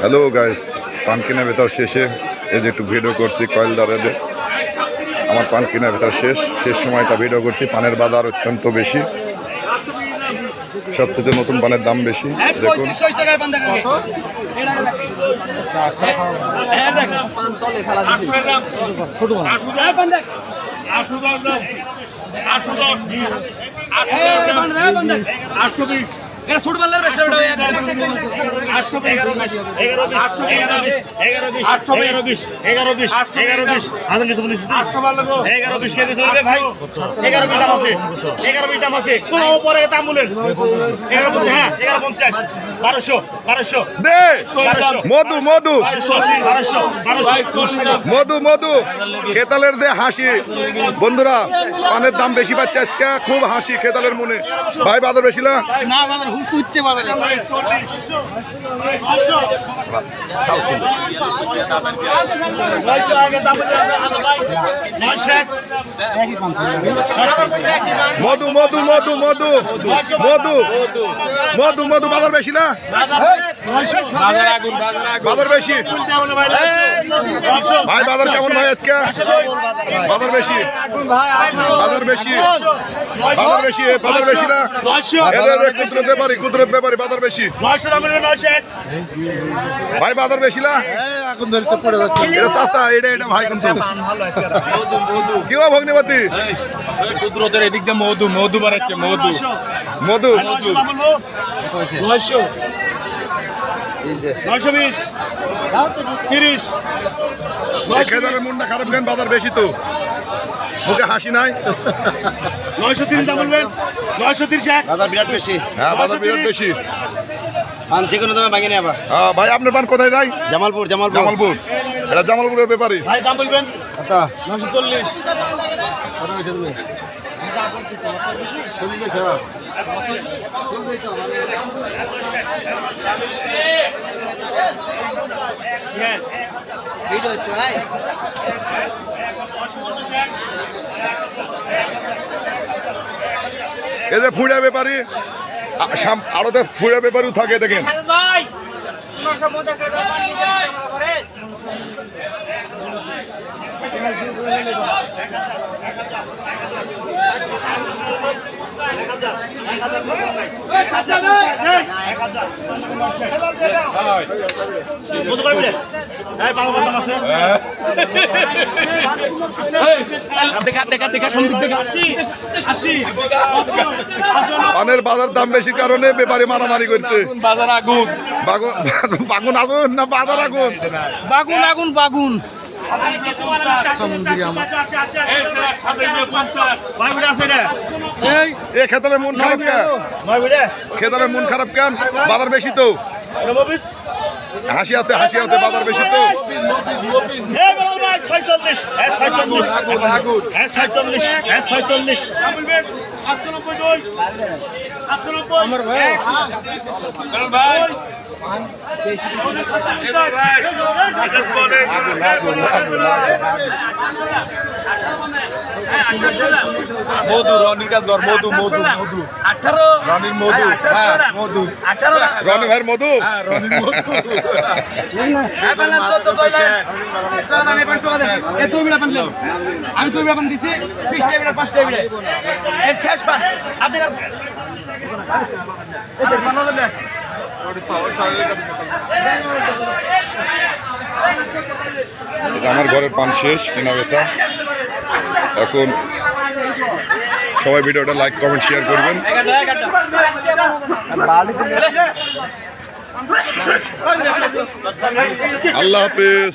Hello guys, পান কেনার ভেতর শেষে এই যে একটু ভিডিও করছি কয়েল দাঁড়াতে। আমার পান কেনার ভেতর শেষ সময়টা ভিডিও করছি। পানের বাজার অত্যন্ত বেশি, সবচেয়ে নতুন পানের দাম বেশি। দেখুন ফুটবলের বেশি মধু মধু মধু মধু খেতালের যে হাসি বন্ধুরা, পানের দাম বেশি পাচ্ছে আজকে, খুব হাসি খেতালের মনে। ভাই বাজার বেশি না? মধু মধু মধু মধু মধু মধু মধু বাজার বেশি না? বাজার বেশি ভাই, বাজার কেমন ভাই আজকে? বাজার বেশি, বাজার বেশি, বাজার বেশি, বাজার বেশি না? কুদরত ব্যাপারী বাজার বেশি ভাই, বাজার বেশি না? এটা চাচা, এটা ভাই কিন্তু কি ভগ্নিপতি কুদরতের এদিক দিয়ে মধু মধু বাড়াচ্ছে মধু মধু 920 খেতালের মুন্ডা খারাপ কেন? বাজার বেশি তো, মুখে হাসি নাই। 930 দাম বলবেন? 930 বাজার বিরাট বেশি। হ্যাঁ, বাজার বিরাট বেশি। পান যে কোনো দামে ভাঙিনি আবার। হ্যাঁ ভাই, আপনার পান কোথায় যায়? জামালপুর। জামালপুর, এটা জামালপুরের ব্যাপারী। ভাই দাম বলবেন? আচ্ছা 940 কত হয়েছে তুমি? ভিডিও হচ্ছে ভাই। এই যে ফুড়া ব্যাপারী, আরো ফুড়া ব্যাপারীও থাকে দেখেন। পানের বাজার দাম বেশি কারণে ব্যাপারী মারামারি করছে। বাজার আগুন বাগুন আগুন না বাজার আগুন? বাগুন আগুন বাগুন। এই খেতালের মন খারাপ কেন? খেতালের মন খারাপ কেন? বাজার বেশি তো, হাসি আছে বাজার বেশি তো। মধু রনির কাছে ধর মধু মধু মধু 18 রনির মধু মধু 18 রনি ভাইয়ের মধু। রনির মধু আমি তুই বিড়া পান দিছি 20টা বিড়া 5টা বিড়া এর শেষ পান আপনি এটা আমার ঘরের পান শেষ কেনা বেচা। এখন সবাই ভিডিওটা লাইক কমেন্ট শেয়ার করবেন। আল্লাহ হাফেজ।